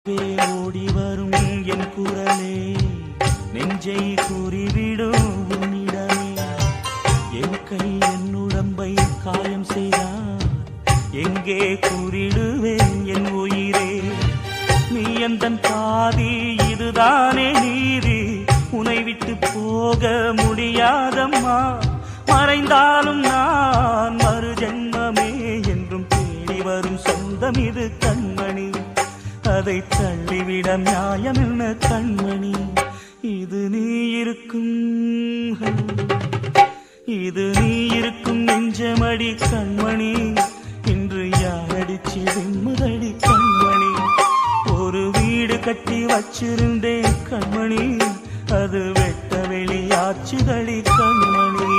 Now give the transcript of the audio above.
ஓடி வரும் என் குரலே நெஞ்சை கூறிவிடும் உன்னிடமே. என் கை என் உடம்பை காயம் செய்தார் எங்கே கூறிடுவேன் என் உயிரே. நீ எந்தன் பாதி இதுதானே நீதி, உன்னை விட்டு போக முடியாதம்மா. மறைந்தாலும் நான் மறு ஜென்மமே என்றும் தேடி வரும் சொந்தம் இது கண்மணி. அதை தள்ளிவிட நியாயம் என்ன கண்மணி. இது நீ இருக்கும் நெஞ்சமடி கண்மணி. இன்று யாரடிச்சு வெண்முதடி கண்மணி. ஒரு வீடு கட்டி வச்சிருந்தேன் கண்மணி, அது வெட்ட வெளியாச்சுதடி கண்மணி.